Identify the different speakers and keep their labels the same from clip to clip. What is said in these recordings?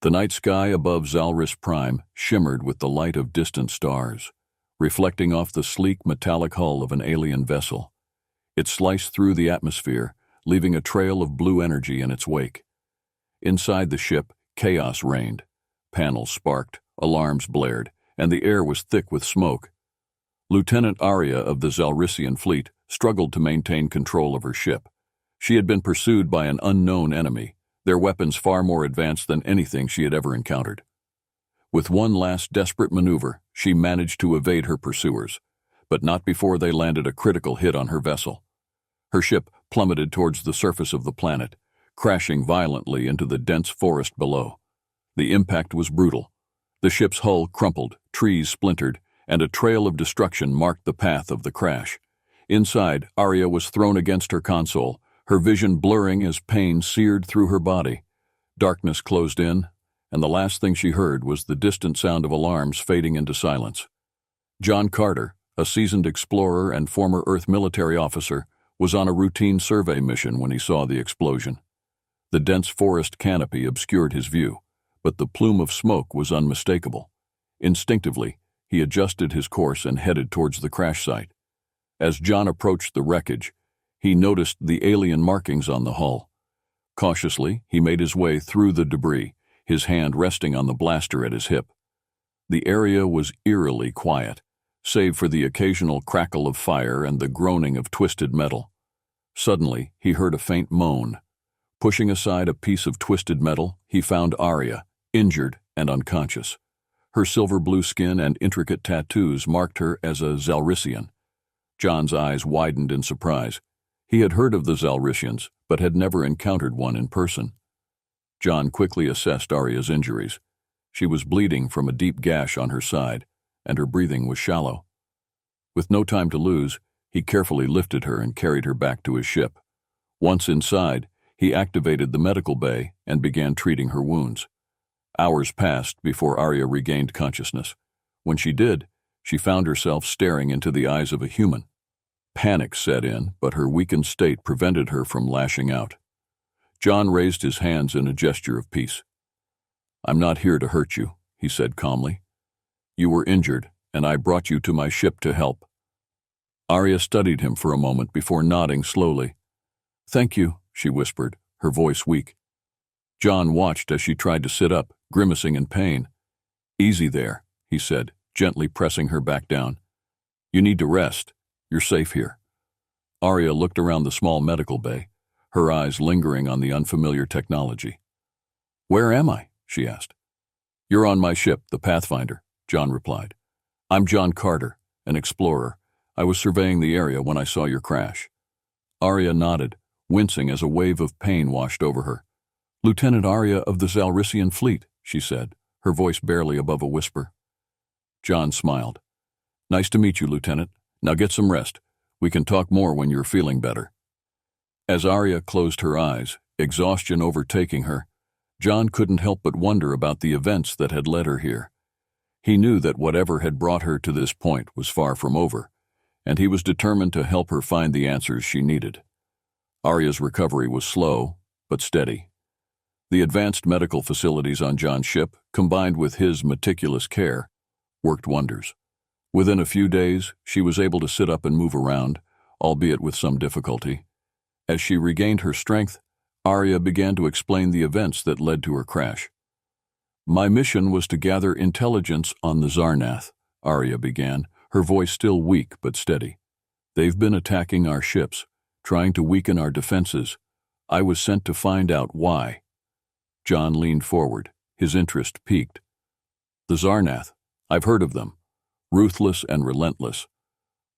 Speaker 1: The night sky above Zalris Prime shimmered with the light of distant stars, reflecting off the sleek metallic hull of an alien vessel. It sliced through the atmosphere, leaving a trail of blue energy in its wake. Inside the ship, chaos reigned. Panels sparked, alarms blared, and the air was thick with smoke. Lieutenant Arya of the Zalrisian fleet struggled to maintain control of her ship. She had been pursued by an unknown enemy, their weapons far more advanced than anything she had ever encountered. With one last desperate maneuver, she managed to evade her pursuers, but not before they landed a critical hit on her vessel. Her ship plummeted towards the surface of the planet, crashing violently into the dense forest below. The impact was brutal. The ship's hull crumpled, trees splintered, and a trail of destruction marked the path of the crash. Inside, Arya was thrown against her console, her vision blurring as pain seared through her body. Darkness closed in, and the last thing she heard was the distant sound of alarms fading into silence. John Carter, a seasoned explorer and former Earth military officer, was on a routine survey mission when he saw the explosion. The dense forest canopy obscured his view, but the plume of smoke was unmistakable. Instinctively, he adjusted his course and headed towards the crash site. As John approached the wreckage, he noticed the alien markings on the hull. Cautiously, he made his way through the debris, his hand resting on the blaster at his hip. The area was eerily quiet, save for the occasional crackle of fire and the groaning of twisted metal. Suddenly, he heard a faint moan. Pushing aside a piece of twisted metal, he found Arya, injured and unconscious. Her silver-blue skin and intricate tattoos marked her as a Zalrisian. John's eyes widened in surprise. He had heard of the Zalrisians, but had never encountered one in person. John quickly assessed Arya's injuries. She was bleeding from a deep gash on her side, and her breathing was shallow. With no time to lose, he carefully lifted her and carried her back to his ship. Once inside, he activated the medical bay and began treating her wounds. Hours passed before Arya regained consciousness. When she did, she found herself staring into the eyes of a human. Panic set in, but her weakened state prevented her from lashing out. John raised his hands in a gesture of peace. "I'm not here to hurt you," he said calmly. "You were injured, and I brought you to my ship to help." Arya studied him for a moment before nodding slowly. "Thank you," she whispered, her voice weak. John watched as she tried to sit up, grimacing in pain. "Easy there," he said, gently pressing her back down. "You need to rest. You're safe here." Arya looked around the small medical bay, her eyes lingering on the unfamiliar technology. "Where am I?" she asked. "You're on my ship, the Pathfinder," John replied. "I'm John Carter, an explorer. I was surveying the area when I saw your crash." Arya nodded, wincing as a wave of pain washed over her. "Lieutenant Arya of the Zalrisian fleet," she said, her voice barely above a whisper. John smiled. "Nice to meet you, Lieutenant. Now get some rest. We can talk more when you're feeling better." As Arya closed her eyes, exhaustion overtaking her, John couldn't help but wonder about the events that had led her here. He knew that whatever had brought her to this point was far from over, and he was determined to help her find the answers she needed. Arya's recovery was slow, but steady. The advanced medical facilities on John's ship, combined with his meticulous care, worked wonders. Within a few days, she was able to sit up and move around, albeit with some difficulty. As she regained her strength, Arya began to explain the events that led to her crash. "My mission was to gather intelligence on the Zarnath," Arya began, her voice still weak but steady. "They've been attacking our ships, trying to weaken our defenses. I was sent to find out why." John leaned forward, his interest piqued. "The Zarnath, I've heard of them. Ruthless and relentless.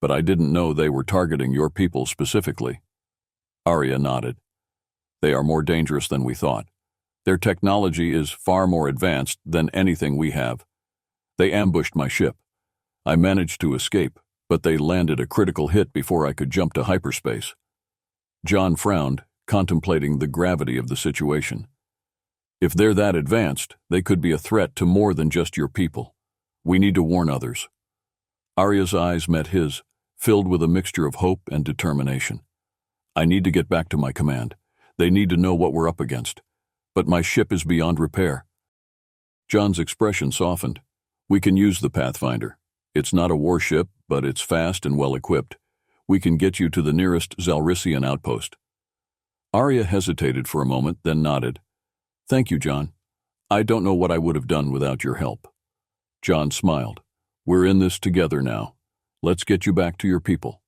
Speaker 1: But I didn't know they were targeting your people specifically." Arya nodded. "They are more dangerous than we thought. Their technology is far more advanced than anything we have. They ambushed my ship. I managed to escape, but they landed a critical hit before I could jump to hyperspace." John frowned, contemplating the gravity of the situation. "If they're that advanced, they could be a threat to more than just your people. We need to warn others." Arya's eyes met his, filled with a mixture of hope and determination. "I need to get back to my command. They need to know what we're up against. But my ship is beyond repair. John's expression softened. We can use the Pathfinder. It's not a warship, but it's fast and well-equipped. We can get you to the nearest Zalrisian outpost. Arya hesitated for a moment, then nodded. Thank you, John. I don't know what I would have done without your help. John smiled. We're in this together now. Let's get you back to your people.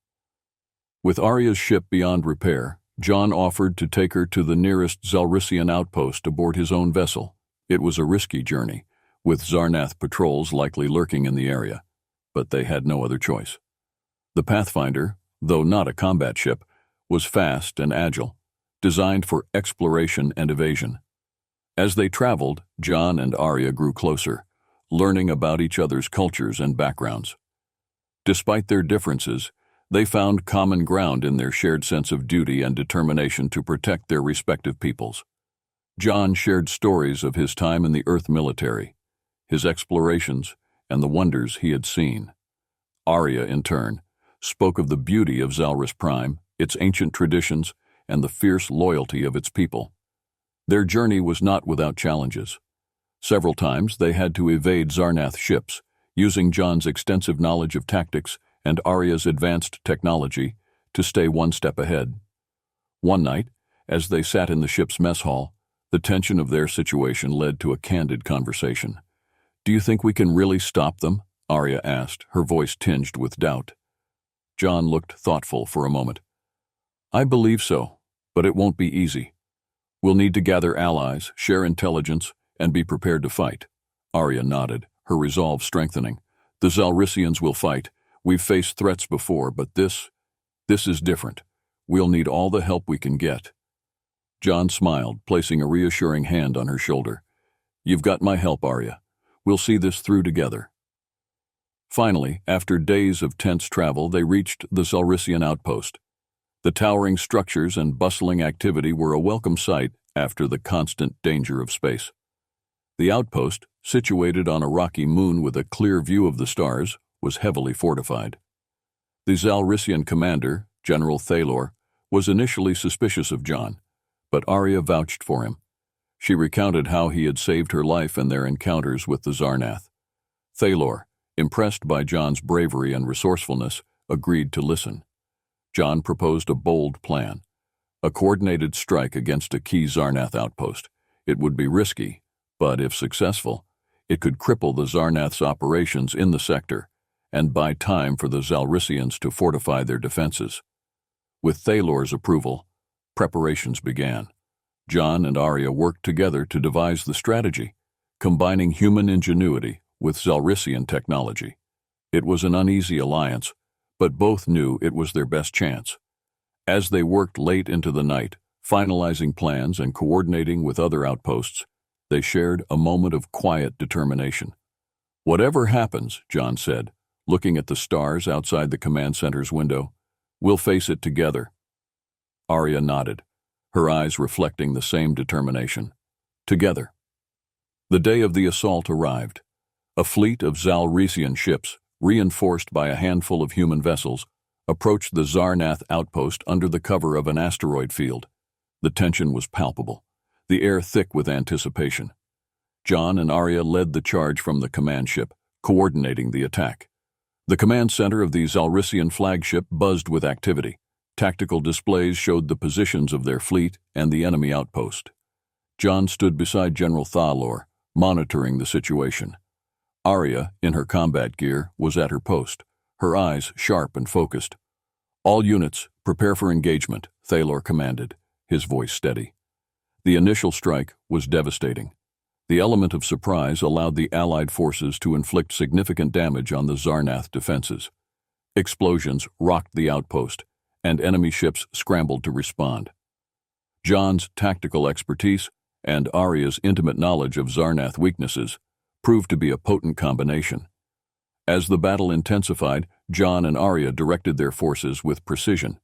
Speaker 1: With Arya's ship beyond repair, John offered to take her to the nearest Zalrisian outpost aboard his own vessel. It was a risky journey, with Zarnath patrols likely lurking in the area, but they had no other choice. The Pathfinder, though not a combat ship, was fast and agile, designed for exploration and evasion. As they traveled, John and Arya grew closer, learning about each other's cultures and backgrounds. Despite their differences, they found common ground in their shared sense of duty and determination to protect their respective peoples. John shared stories of his time in the Earth military, his explorations, and the wonders he had seen. Arya, in turn, spoke of the beauty of Zalris Prime, its ancient traditions, and the fierce loyalty of its people. Their journey was not without challenges. Several times they had to evade Zarnath ships, using John's extensive knowledge of tactics and Arya's advanced technology to stay one step ahead. One night, as they sat in the ship's mess hall, the tension of their situation led to a candid conversation. Do you think we can really stop them? Arya asked, her voice tinged with doubt. John looked thoughtful for a moment. I believe so, but it won't be easy. We'll need to gather allies, share intelligence, and be prepared to fight. Arya nodded, her resolve strengthening. The Zalrisians will fight. We've faced threats before, but this is different. We'll need all the help we can get. John smiled, placing a reassuring hand on her shoulder. You've got my help, Arya. We'll see this through together. Finally, after days of tense travel, they reached the Zalrisian outpost. The towering structures and bustling activity were a welcome sight after the constant danger of space. The outpost, situated on a rocky moon with a clear view of the stars, was heavily fortified. The Zalrisian commander, General Thalor, was initially suspicious of John, but Arya vouched for him. She recounted how he had saved her life in their encounters with the Zarnath. Thalor, impressed by John's bravery and resourcefulness, agreed to listen. John proposed a bold plan, a coordinated strike against a key Zarnath outpost. It would be risky, but if successful, it could cripple the Zarnath's operations in the sector and buy time for the Zalrisians to fortify their defenses. With Thalor's approval, preparations began. John and Arya worked together to devise the strategy, combining human ingenuity with Zalrisian technology. It was an uneasy alliance, but both knew it was their best chance. As they worked late into the night, finalizing plans and coordinating with other outposts, they shared a moment of quiet determination. Whatever happens, John said, looking at the stars outside the command center's window, we'll face it together. Arya nodded, her eyes reflecting the same determination. Together. The day of the assault arrived. A fleet of Zalrisian ships, reinforced by a handful of human vessels, approached the Zarnath outpost under the cover of an asteroid field. The tension was palpable, the air thick with anticipation. John and Arya led the charge from the command ship, coordinating the attack. The command center of the Zalrisian flagship buzzed with activity. Tactical displays showed the positions of their fleet and the enemy outpost. John stood beside General Thalor, monitoring the situation. Arya, in her combat gear, was at her post, her eyes sharp and focused. All units, prepare for engagement, Thalor commanded, his voice steady. The initial strike was devastating. The element of surprise allowed the Allied forces to inflict significant damage on the Zarnath defenses. Explosions rocked the outpost, and enemy ships scrambled to respond. John's tactical expertise and Arya's intimate knowledge of Zarnath weaknesses proved to be a potent combination. As the battle intensified, John and Arya directed their forces with precision.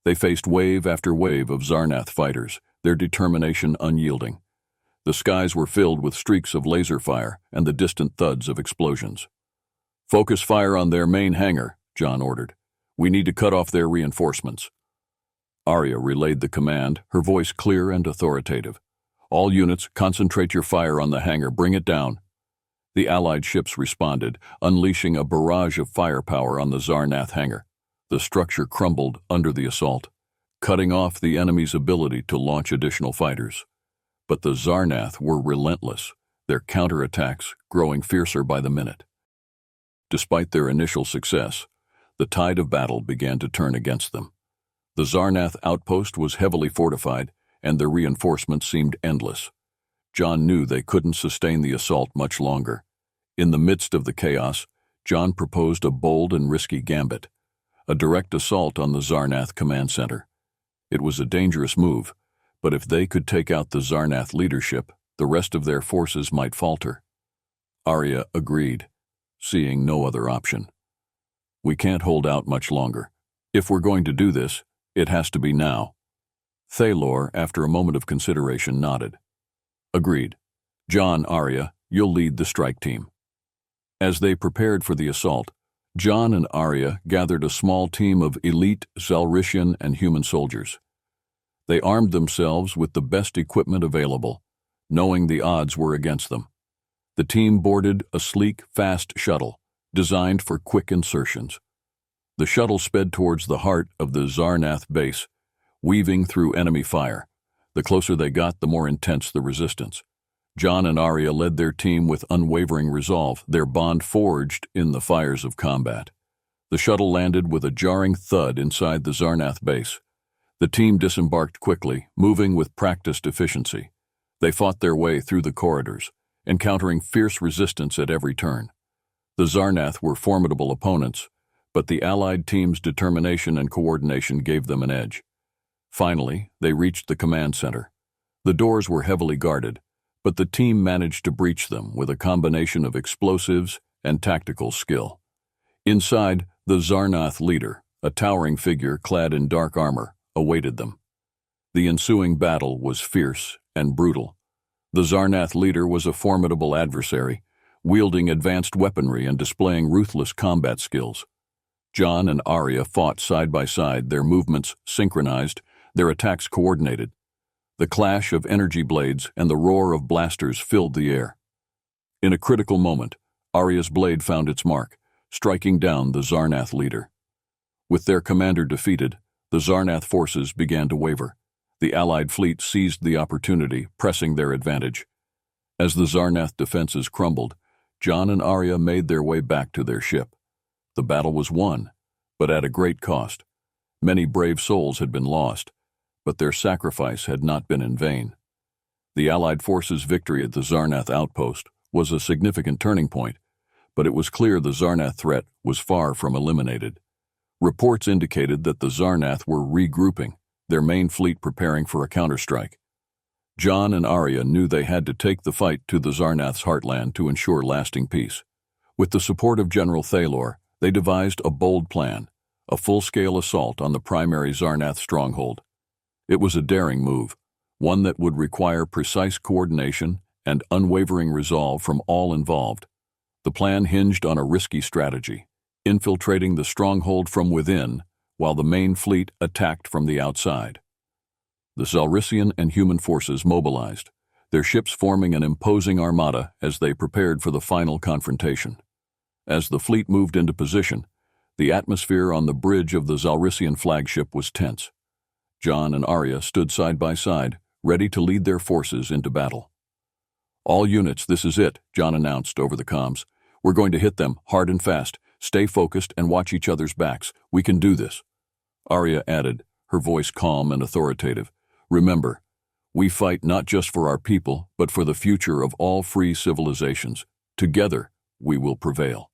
Speaker 1: They faced wave after wave of Zarnath fighters, their determination unyielding. The skies were filled with streaks of laser fire and the distant thuds of explosions. Focus fire on their main hangar, John ordered. We need to cut off their reinforcements. Arya relayed the command, her voice clear and authoritative. All units, concentrate your fire on the hangar, bring it down. The Allied ships responded, unleashing a barrage of firepower on the Zarnath hangar. The structure crumbled under the assault, cutting off the enemy's ability to launch additional fighters. But the Zarnath were relentless, their counterattacks growing fiercer by the minute. Despite their initial success, the tide of battle began to turn against them. The Zarnath outpost was heavily fortified, and their reinforcements seemed endless. John knew they couldn't sustain the assault much longer. In the midst of the chaos, John proposed a bold and risky gambit, a direct assault on the Zarnath command center. It was a dangerous move, but if they could take out the Zarnath leadership, the rest of their forces might falter. Arya agreed, seeing no other option. "We can't hold out much longer. If we're going to do this, it has to be now." Thalor, after a moment of consideration, nodded. "Agreed. John, Arya, you'll lead the strike team." As they prepared for the assault, John and Arya gathered a small team of elite Zalrician and human soldiers. They armed themselves with the best equipment available, knowing the odds were against them. The team boarded a sleek, fast shuttle, designed for quick insertions. The shuttle sped towards the heart of the Zarnath base, weaving through enemy fire. The closer they got, the more intense the resistance. John and Arya led their team with unwavering resolve, their bond forged in the fires of combat. The shuttle landed with a jarring thud inside the Zarnath base. The team disembarked quickly, moving with practiced efficiency. They fought their way through the corridors, encountering fierce resistance at every turn. The Zarnath were formidable opponents, but the Allied team's determination and coordination gave them an edge. Finally, they reached the command center. The doors were heavily guarded, but the team managed to breach them with a combination of explosives and tactical skill. Inside, the Zarnath leader, a towering figure clad in dark armor, awaited them. The ensuing battle was fierce and brutal. The Zarnath leader was a formidable adversary, wielding advanced weaponry and displaying ruthless combat skills. John and Arya fought side by side, their movements synchronized, their attacks coordinated. The clash of energy blades and the roar of blasters filled the air. In a critical moment, Arya's blade found its mark, striking down the Zarnath leader. With their commander defeated, the Zarnath forces began to waver. The Allied fleet seized the opportunity, pressing their advantage. As the Zarnath defenses crumbled, John and Arya made their way back to their ship. The battle was won, but at a great cost. Many brave souls had been lost, but their sacrifice had not been in vain. The Allied forces' victory at the Zarnath outpost was a significant turning point, but it was clear the Zarnath threat was far from eliminated. Reports indicated that the Zarnath were regrouping, their main fleet preparing for a counterstrike. John and Arya knew they had to take the fight to the Zarnath's heartland to ensure lasting peace. With the support of General Thalor, they devised a bold plan, a full-scale assault on the primary Zarnath stronghold. It was a daring move, one that would require precise coordination and unwavering resolve from all involved. The plan hinged on a risky strategy, infiltrating the stronghold from within while the main fleet attacked from the outside. The Zalrician and human forces mobilized, their ships forming an imposing armada as they prepared for the final confrontation. As the fleet moved into position, the atmosphere on the bridge of the Zalrician flagship was tense. John and Arya stood side by side, ready to lead their forces into battle. "All units, this is it," John announced over the comms. "We're going to hit them hard and fast. Stay focused and watch each other's backs. We can do this." Arya added, her voice calm and authoritative, "Remember, we fight not just for our people, but for the future of all free civilizations. Together, we will prevail."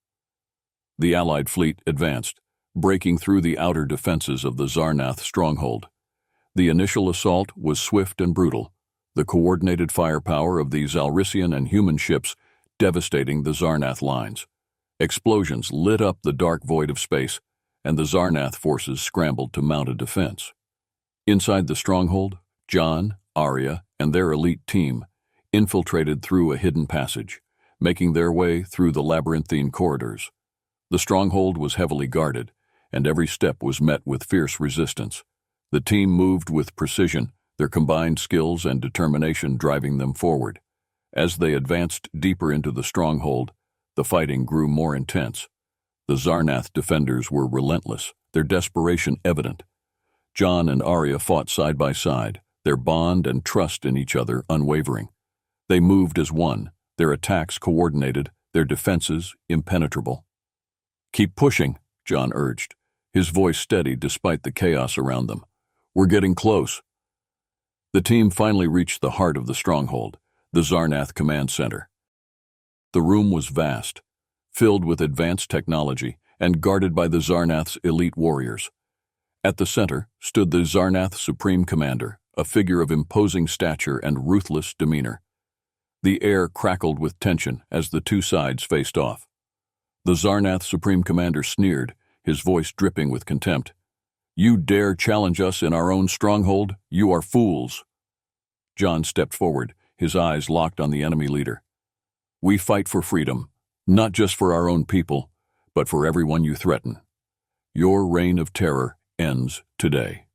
Speaker 1: The Allied fleet advanced, breaking through the outer defenses of the Zarnath stronghold. The initial assault was swift and brutal, the coordinated firepower of the Zalrician and human ships devastating the Zarnath lines. Explosions lit up the dark void of space, and the Zarnath forces scrambled to mount a defense. Inside the stronghold, John, Arya, and their elite team infiltrated through a hidden passage, making their way through the labyrinthine corridors. The stronghold was heavily guarded, and every step was met with fierce resistance. The team moved with precision, their combined skills and determination driving them forward. As they advanced deeper into the stronghold, the fighting grew more intense. The Zarnath defenders were relentless, their desperation evident. John and Arya fought side by side, their bond and trust in each other unwavering. They moved as one, their attacks coordinated, their defenses impenetrable. "Keep pushing," John urged, his voice steady despite the chaos around them. "We're getting close." The team finally reached the heart of the stronghold, the Zarnath Command Center. The room was vast, filled with advanced technology and guarded by the Zarnath's elite warriors. At the center stood the Zarnath Supreme Commander, a figure of imposing stature and ruthless demeanor. The air crackled with tension as the two sides faced off. The Zarnath Supreme Commander sneered, his voice dripping with contempt. "You dare challenge us in our own stronghold? You are fools." John stepped forward, his eyes locked on the enemy leader. "We fight for freedom, not just for our own people, but for everyone you threaten. Your reign of terror ends today."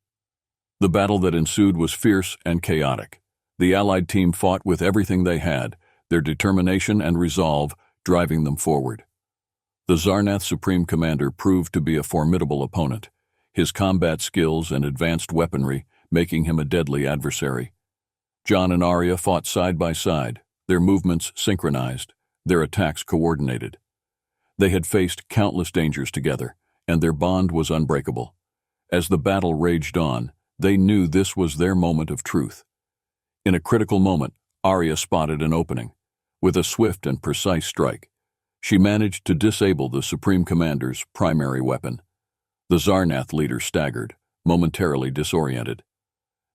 Speaker 1: The battle that ensued was fierce and chaotic. The Allied team fought with everything they had, their determination and resolve driving them forward. The Zarnath Supreme Commander proved to be a formidable opponent, his combat skills and advanced weaponry making him a deadly adversary. John and Arya fought side by side, their movements synchronized, their attacks coordinated. They had faced countless dangers together, and their bond was unbreakable. As the battle raged on, they knew this was their moment of truth. In a critical moment, Arya spotted an opening. With a swift and precise strike, she managed to disable the Supreme Commander's primary weapon. The Zarnath leader staggered, momentarily disoriented.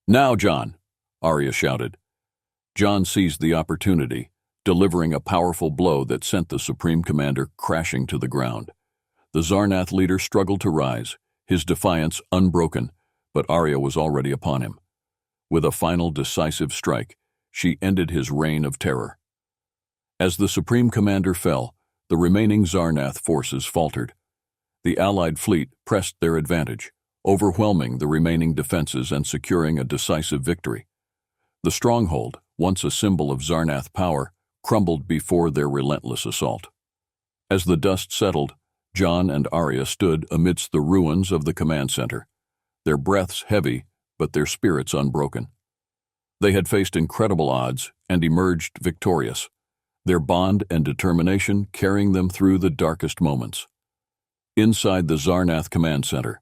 Speaker 1: "Now, John!" Arya shouted. John seized the opportunity, delivering a powerful blow that sent the Supreme Commander crashing to the ground. The Zarnath leader struggled to rise, his defiance unbroken, but Arya was already upon him. With a final decisive strike, she ended his reign of terror. As the Supreme Commander fell, the remaining Zarnath forces faltered. The Allied fleet pressed their advantage, overwhelming the remaining defenses and securing a decisive victory. The stronghold, once a symbol of Zarnath power, crumbled before their relentless assault. As the dust settled, John and Arya stood amidst the ruins of the command center, their breaths heavy but their spirits unbroken. They had faced incredible odds and emerged victorious, their bond and determination carrying them through the darkest moments. Inside the Zarnath Command Center,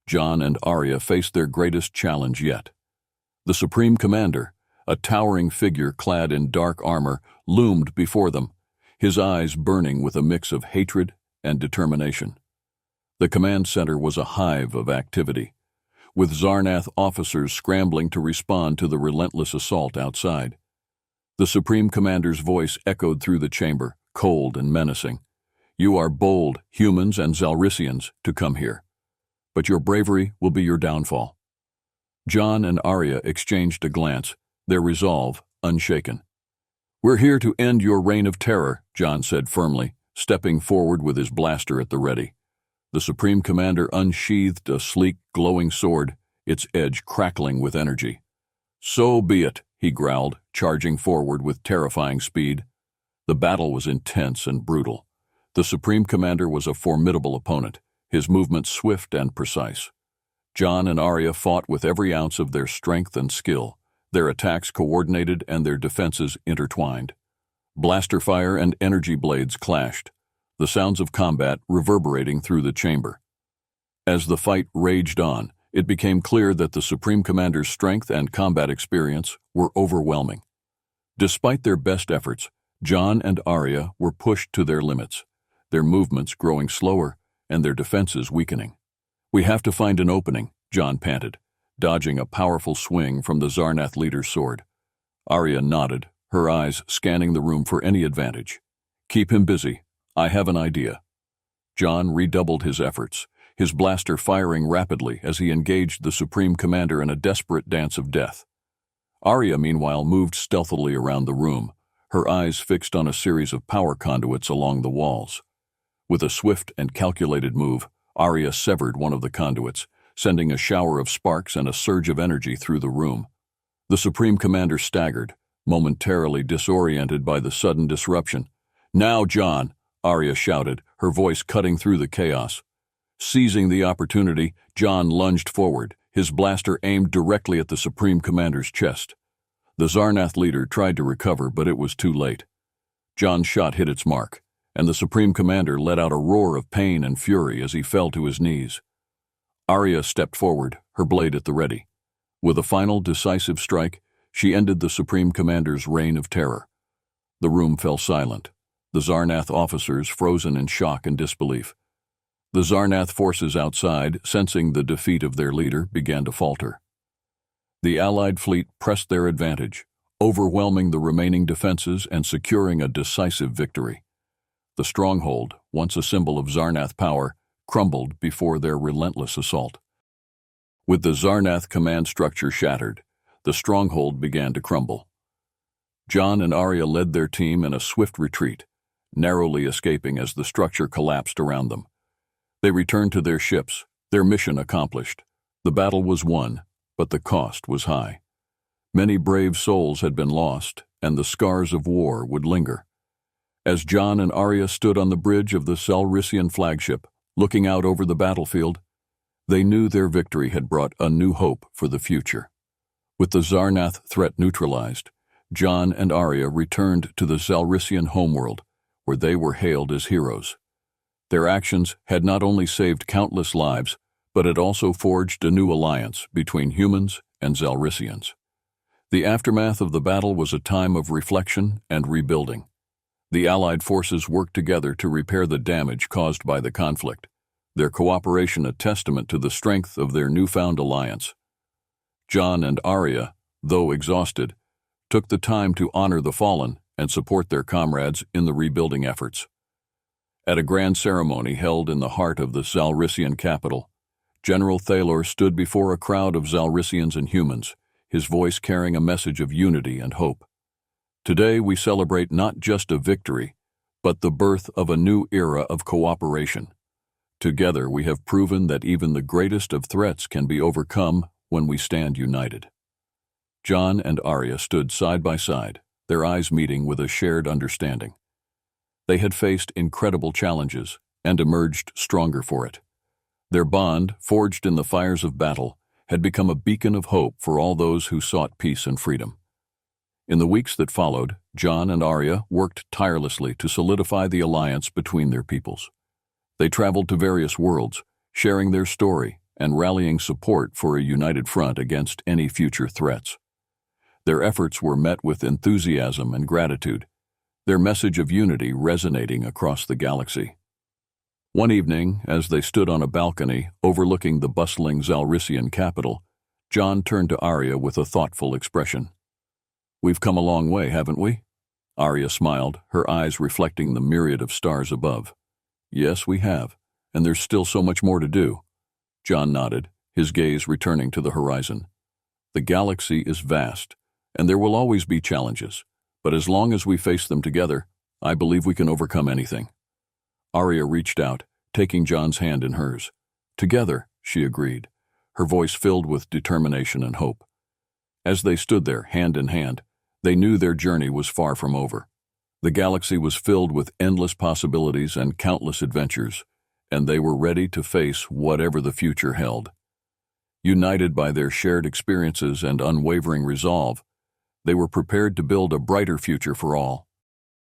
Speaker 1: John and Arya faced their greatest challenge yet. The Supreme Commander, a towering figure clad in dark armor, loomed before them, his eyes burning with a mix of hatred and determination. The command center was a hive of activity, with Zarnath officers scrambling to respond to the relentless assault outside. The Supreme Commander's voice echoed through the chamber, cold and menacing. "You are bold, humans and Zalrisians, to come here, but your bravery will be your downfall." John and Arya exchanged a glance, their resolve unshaken. "We're here to end your reign of terror," John said firmly, stepping forward with his blaster at the ready. The Supreme Commander unsheathed a sleek, glowing sword, its edge crackling with energy. "So be it," he growled, charging forward with terrifying speed. The battle was intense and brutal. The Supreme Commander was a formidable opponent, his movements swift and precise. John and Arya fought with every ounce of their strength and skill, their attacks coordinated and their defenses intertwined. Blaster fire and energy blades clashed, the sounds of combat reverberating through the chamber. As the fight raged on, it became clear that the Supreme Commander's strength and combat experience were overwhelming. Despite their best efforts, John and Arya were pushed to their limits, their movements growing slower and their defenses weakening. "We have to find an opening," John panted, dodging a powerful swing from the Zarnath leader's sword. Arya nodded, her eyes scanning the room for any advantage. "Keep him busy. I have an idea." John redoubled his efforts, his blaster firing rapidly as he engaged the Supreme Commander in a desperate dance of death. Arya, meanwhile, moved stealthily around the room, her eyes fixed on a series of power conduits along the walls. With a swift and calculated move, Arya severed one of the conduits, sending a shower of sparks and a surge of energy through the room. The Supreme Commander staggered, momentarily disoriented by the sudden disruption. "Now, John!" Arya shouted, her voice cutting through the chaos. Seizing the opportunity, John lunged forward, his blaster aimed directly at the Supreme Commander's chest. The Zarnath leader tried to recover, but it was too late. John's shot hit its mark, and the Supreme Commander let out a roar of pain and fury as he fell to his knees. Arya stepped forward, her blade at the ready. With a final decisive strike, she ended the Supreme Commander's reign of terror. The room fell silent, the Zarnath officers frozen in shock and disbelief. The Zarnath forces outside, sensing the defeat of their leader, began to falter. The Allied fleet pressed their advantage, overwhelming the remaining defenses and securing a decisive victory. The stronghold, once a symbol of Zarnath power, crumbled before their relentless assault. With the Zarnath command structure shattered, the stronghold began to crumble. John and Arya led their team in a swift retreat, narrowly escaping as the structure collapsed around them. They returned to their ships, their mission accomplished. The battle was won, but the cost was high. Many brave souls had been lost, and the scars of war would linger. As John and Arya stood on the bridge of the Calrissian flagship, looking out over the battlefield, they knew their victory had brought a new hope for the future. With the Zarnath threat neutralized, John and Arya returned to the Calrissian homeworld, where they were hailed as heroes. Their actions had not only saved countless lives, but had also forged a new alliance between humans and Calrissians. The aftermath of the battle was a time of reflection and rebuilding. The Allied forces worked together to repair the damage caused by the conflict, their cooperation a testament to the strength of their newfound alliance. John and Arya, though exhausted, took the time to honor the fallen and support their comrades in the rebuilding efforts. At a grand ceremony held in the heart of the Calrissian capital, General Thalor stood before a crowd of Calrissians and humans, his voice carrying a message of unity and hope. Today we celebrate not just a victory, but the birth of a new era of cooperation. Together we have proven that even the greatest of threats can be overcome when we stand united. John and Arya stood side by side, their eyes meeting with a shared understanding. They had faced incredible challenges and emerged stronger for it. Their bond, forged in the fires of battle, had become a beacon of hope for all those who sought peace and freedom. In the weeks that followed, John and Arya worked tirelessly to solidify the alliance between their peoples. They traveled to various worlds, sharing their story and rallying support for a united front against any future threats. Their efforts were met with enthusiasm and gratitude, their message of unity resonating across the galaxy. One evening, as they stood on a balcony overlooking the bustling Calrissian capital, John turned to Arya with a thoughtful expression. "We've come a long way, haven't we?" Arya smiled, her eyes reflecting the myriad of stars above. "Yes, we have, and there's still so much more to do." John nodded, his gaze returning to the horizon. "The galaxy is vast, and there will always be challenges, but as long as we face them together, I believe we can overcome anything." Arya reached out, taking John's hand in hers. "Together," she agreed, her voice filled with determination and hope. As they stood there, hand in hand, they knew their journey was far from over. The galaxy was filled with endless possibilities and countless adventures, and they were ready to face whatever the future held. United by their shared experiences and unwavering resolve, they were prepared to build a brighter future for all.